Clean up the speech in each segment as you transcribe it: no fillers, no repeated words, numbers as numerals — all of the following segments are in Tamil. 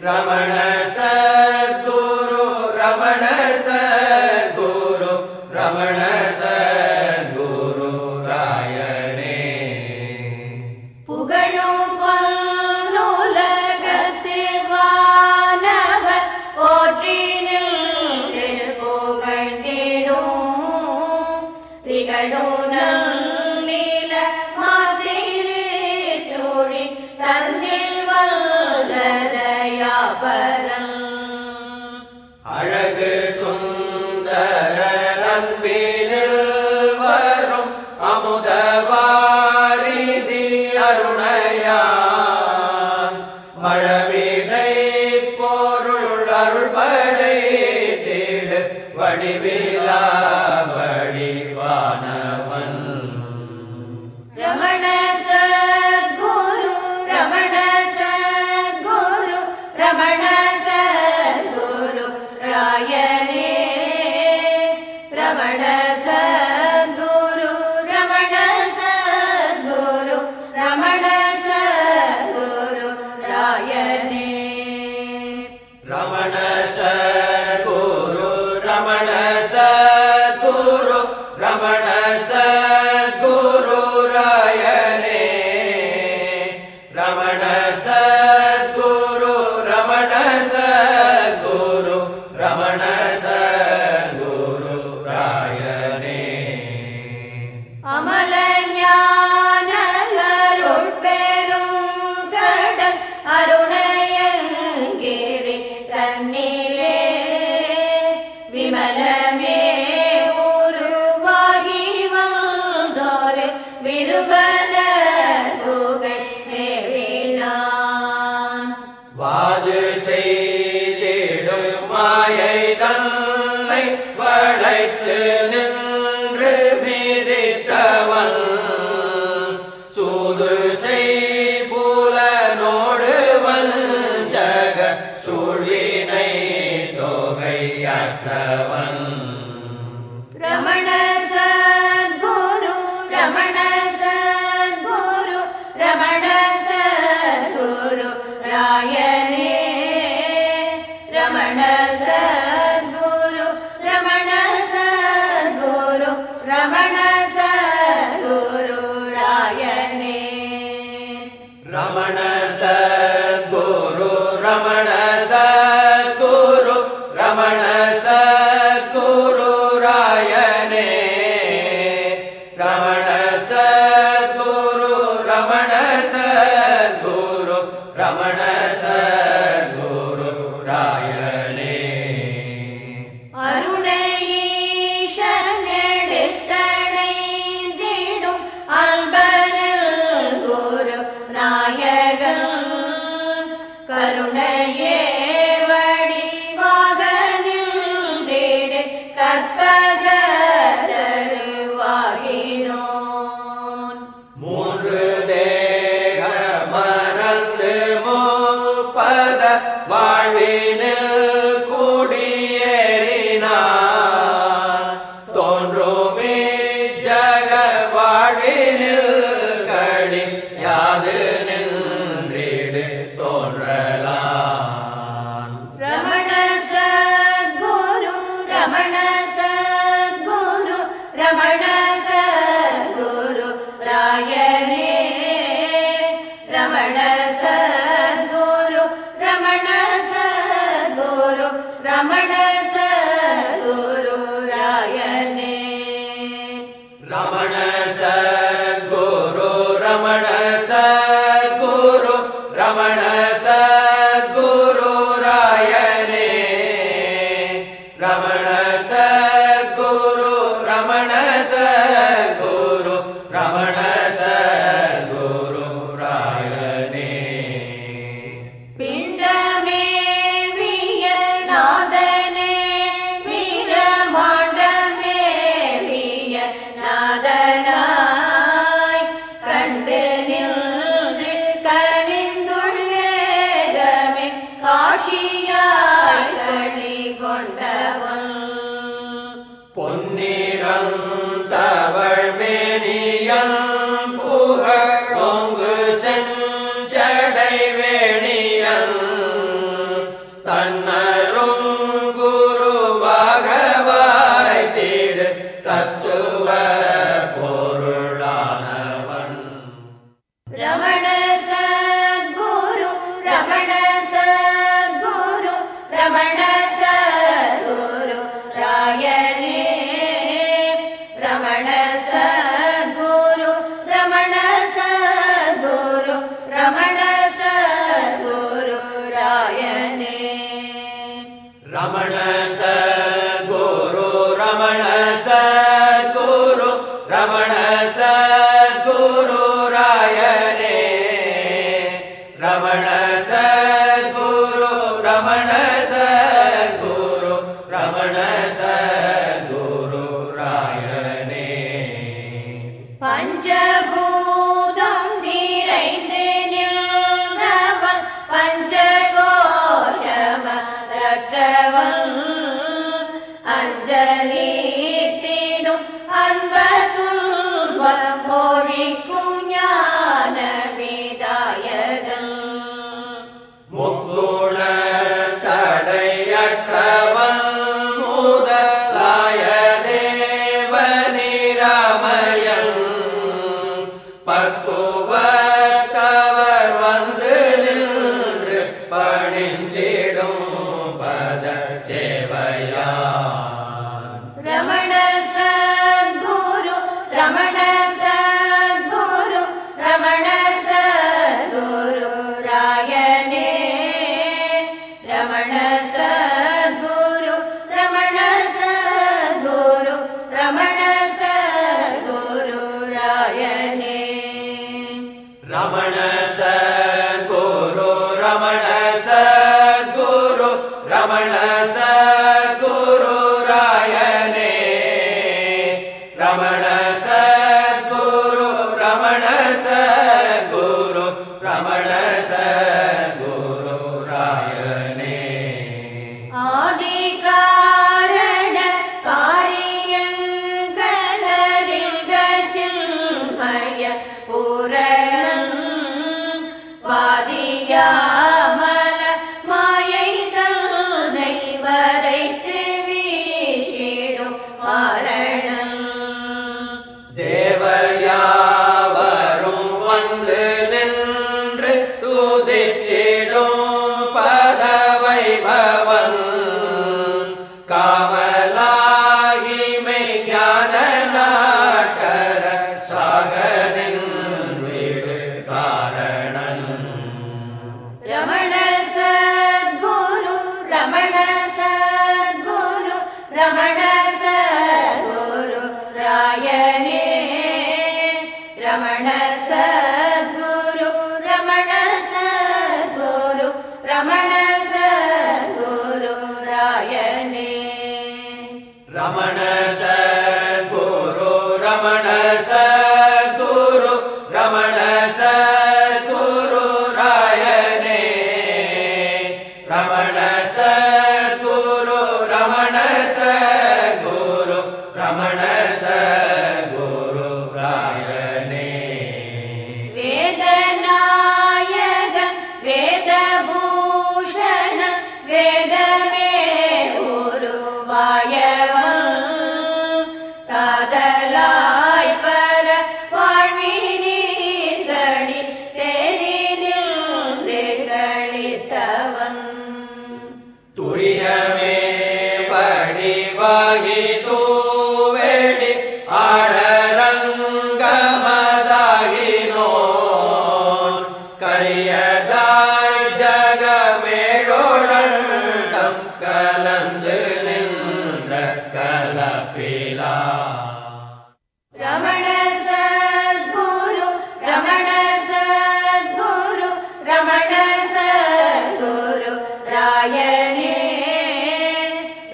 ரமண சத்குரு ரமண சத்குரு ரமண சத்குரு ராயனே புகழும் பல்லுலகத்தில் வானவர் போற்றி நின்று புகழ்ந்திடும் திகழும் நீல மாதிரிச்சூழி தன்னில் வல்லலையாபரம் அழகு சுந்தர அன்பினில் வரும் அமுதவாரிதி அருணையான் மழவிடை பொருள் அருள்படை தேடு வடிவிலா வடிவானவன் ரமண சத்குரு ரமண சத்குரு ரமண சத்குரு ராயனே ரமண சத்குரு ரமண சத்குரு ரமண சத்குரு ராயனே ரமண சத்குரு ரமண சத்குரு ரமண சத்குரு ராயனே ரமண சத்குரு ரமண சத்குரு ரமண சத்குரு ராயனே அமல ஞானலருள் பெரும் கடல் அருணையங்கிரி தன்னிலே விமலமே உருவாகி வந்தோரு விருபன புகழ் மேவினான் வாது செய்திடும் மாயை தன்னை வளைத்து நின்று மீதிட்டவன் சூது செய்புலனோடு வஞ்சக சூழ்வினை தொகையற்றவன் ரமண சத்குரு ரமண சத்குரு ரமண சத்குரு ராயனே ரமண சத்குரு ரமண சத்குரு ரமண சத்குரு ராயனே ரமண சத்குரு ரமண சத்குரு ரமண சத்குரு ராயனே ரமண சத்குரு ரமண சத்குரு ரமண சத்குரு ராயனே அருணையீஷனெடுத்தணைந்திடும் அன்பனில் குரு நாயகன் கருணையே வடிவாக நின்றிடு கற்பகதருவாகினோன் மூன்று தேக மறந்து முப்பத வாழ்வினில் குடியேறினான் தோன்றுமே ஜக வாழ்வினில் களி யாது நின்றிடு தோன்றலான் ரமண சத்குரு ரமண சத்குரு ரமண சத்குரு ராயனே ரமண சத்குரு ரமண சத்குரு ரமண சத்குரு ராயனே ரமண சத்குரு ரமண சத்குரு ரமண சத்குரு ராயனே ரமண சத்குரு ரமண சத்குரு ரமண சத்குரு ராயனே பிண்டமே வியநாதனே வீரமாண்டமே வியநாதனாய் கண்டு நின்று கனிந்துள்ளேகமே காட்சியாய் களி கொண்டவன் பொன்னிறந்தவள் மேனியன் புகழோங்கு செஞ்சடை வேணியன் ரமண சத்குரு ரமண சத்குரு ரமண சத்குரு ராயனே பஞ்சபூதம் நிறைந்து நின்றவன் பஞ்சகோஷமற்றவன் அஞ்சலி தீடும் அன்பதுன்பம் மொழிக்கும் ஞான விதாயகன் முக்குண தடையற்றவன் முதலாய தேவனிராமயன் பக்குவத்தவர் வந்து நின்று பணிந்திடும் பத சேவையான் ரமண சத்குரு ரமண சத்குரு ரமண சத்குரு ராயனே ரமண சத்குரு ரமண சத்குரு ரமண சத்குரு ராயனே ரமண சத்குரு ரமண சத்குரு ரமண சத்குரு ராயனே ரமண சத்குரு ரமண சத்குரு ரமண சத்குரு ராயனே ஆதி காரண காரியங்களறிந்த சின்மய பூரணன் வாதியாமல மாயை தன்னை வரைத்து வீசிடும் மாரணன் தேவயாவரும் வந்து நின்று துதித்திடும் பதவைபவன் காவலாகி மெய்ஞான நாட்டர சாகனின் வீடு காரணன் ரமண சத்குரு ரமண சத்குரு ரமண சத்குரு ராயனே ரமண சத்குரு ரமண சத்குரு ரமண சத்குரு ராயனே ரமண சத்குரு ரமண சத்குரு ரமண சத்குரு ராயனே ரமண சத்குரு ரமண சத்குரு ரமண சத்குரு ராயனே வேதநாயகன் வேதபூஷணன் வேதமே உருவாயவன் காதலாய் பர வாழ்வினீர்களில் தேறி நின்று களித்தவன் துரியமே வடிவாகி தூவெடி ஆடரங்கமதாகினோன் கரியதாய் ஜகமேழோழண்டம் கலந்து நின்ற கலப்பிலா ரமண சத்குரு ரமண சத்குரு ரமண சத்குரு ராயனே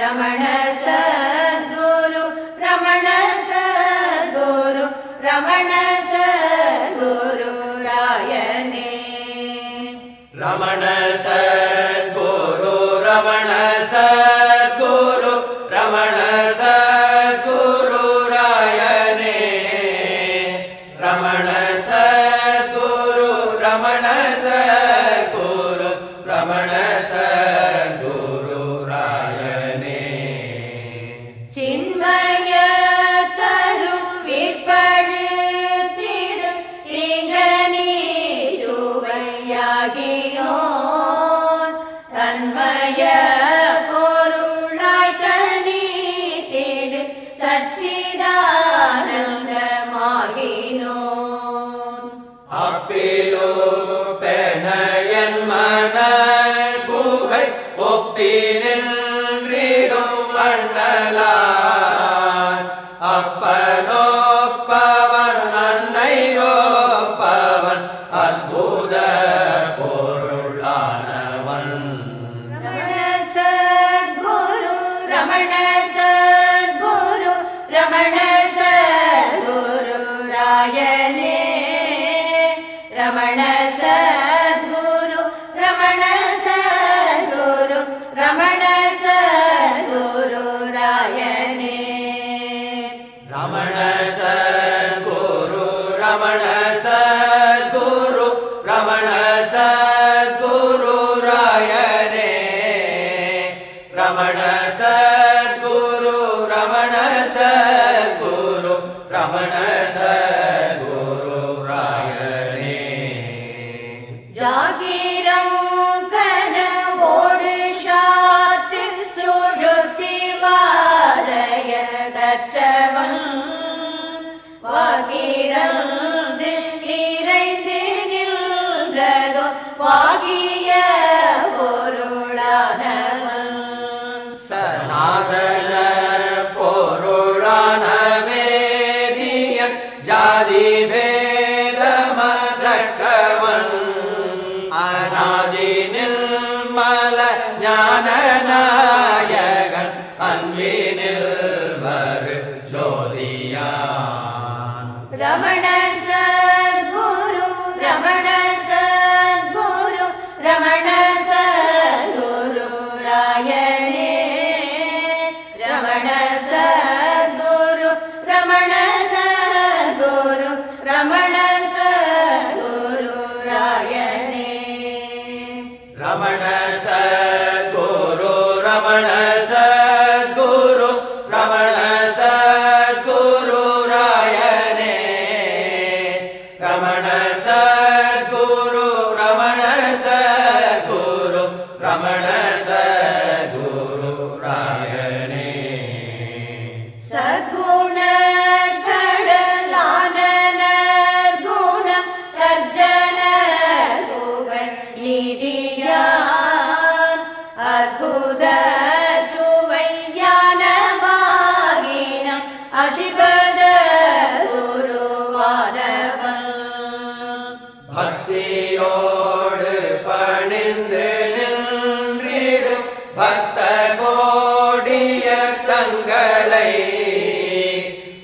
ரமண சத்குரு ரமண சத்குரு ரமண சத்குரு ராயனே ரமண சத்குரு ரமண சத்குரு ரமண சத்குரு ராயனே ரமண சத்குரு ரமண சத்குரு ரமண சத்குரு ராயனே சின்மய தருவிற்பழுத்திடும் திங்கனி சுவையாகினோன் தன்மய பொருளாய் தனி திடு சச்சிதானந்தமாகினோன் அப்பிலோ பெனயன் மன குகை ஒப்பி நின்றிடும் மண்டலான் அப்பனோப்பவன் அன்னையோப்பவன் அற்புத போ பாகிரம் கனவோடு சாற்று சுழுத்தி வாதைய தற்றவன் வாகிரந்து நிறைந்து நின்றதோ வாகிய பொருளானவன் சனாதன பொருளான வேதியன் ஜாதி வேதமதற்றவன் அநாதி நிர்மல ஞானநாயகன் அன்பினில் வரு ஜோதியான் ரமண சத்குரு ரமண சத்குரு ரமண சத்குரு ராயனே ரமண சத்குரு ரமண சத்குரு ரமண சத்குரு ராயனே ரமண சத்குரு ரமண சத்குரு ரமண சத்குரு ராயனே ரமண சத்குரு ரமண சத்குரு ரமண சத்குரு ராயனே சத்குண கடலான நற்குணம் சஜ்ஜன புகழ் நிதியான் அற்புத சுவையானவாகினம் அசிபத குருவானவன் பக்தியோடு பணிந்து நின்றிடும் பக்த கோடிய தங்களை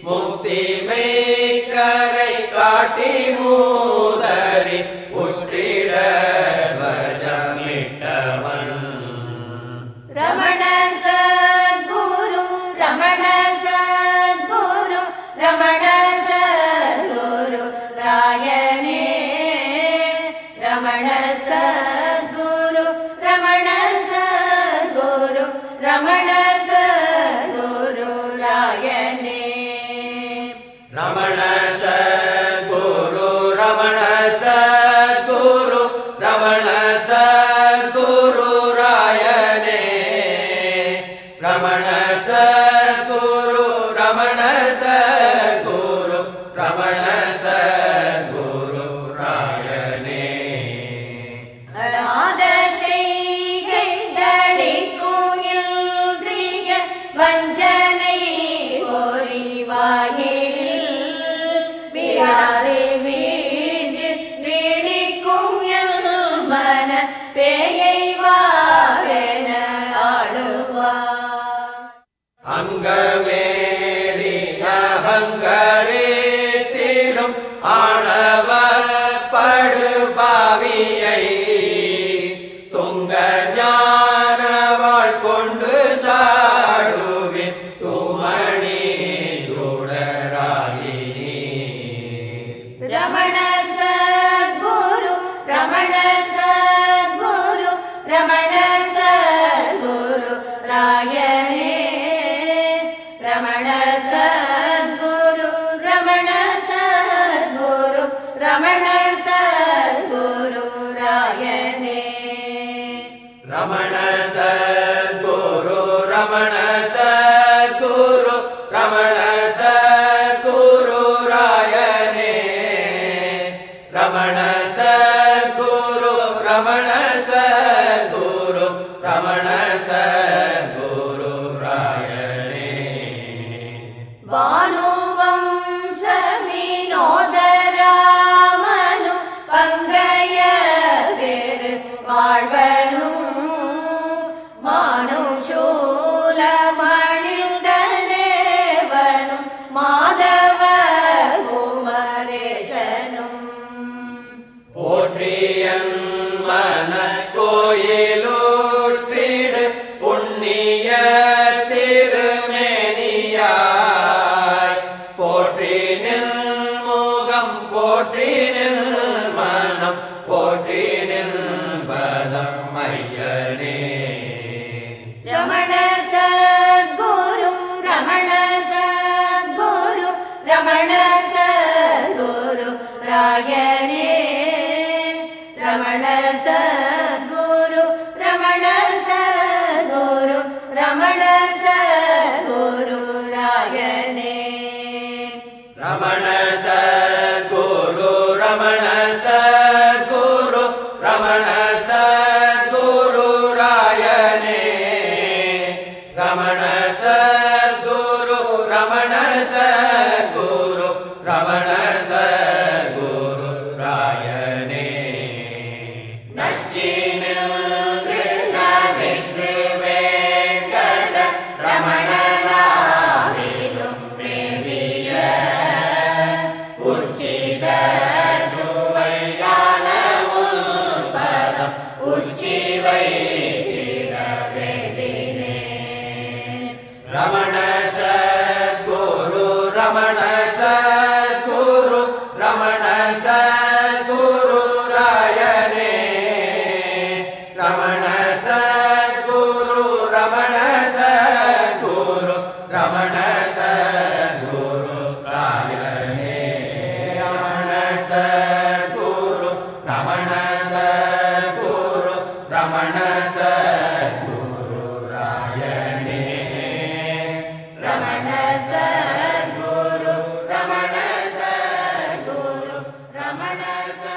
முக்தி மெய்கரை காட்டி மூதறி உற்றிட வஜமிட்டவன் ரமண சத்குரு ரமண சத்குரு ரமண சத்குரு ராயனே ரமண சத்குரு ரமண சத்குரு ரமண சத்குரு ராயனே ரமண சத்குரு ரமண சத்குரு ரமண சத்குரு ராயனே ரமண சத்குரு ரமண சத்குரு ரமண சத்குரு ராயனே அநாத செய்கைகளிக்கும் இன்றிய வஞ்சனை பொறிவாயில் விழாது வீழ்ந்து விழிக்கும் மன பேயை வாவென ஆளுவார் அங்கமேறி அகங்கரித்திடும் ஆணவ படுபாவியை துங்க ஞானவாள் கொண்டு சாடுவின் துமணி சுடராகினி ரமண சத்குரு ரமண சத்குரு ரமண சத்குரு ராயனே ரமண சத்குரு ரமண சத்குரு ரமண சத்குரு ராயனே ரமண சத்குரு ரமண சத்குரு ரமண சத்குரு ராயனே ரமண சத்குரு ரமண சத்குரு ரமண சத்குரு ராயனே பானுவம் சவினோதராமனு பங்கைய வேறு வாழ்வனும் மானுஷூலமணிந்த தேவனும் மாதவ குமரேசனும் போற்றியன் மன கோயிலூற்றிடு புண்ணிய திருமேனியாய் போற்றினில் முகம் போற்றினில் மனம் போற்றினில் பதம் மையனே ரமண சத்குரு ரமண சத்குரு ரமண சத்குரு ராயனே ரமண சத்குரு ரமண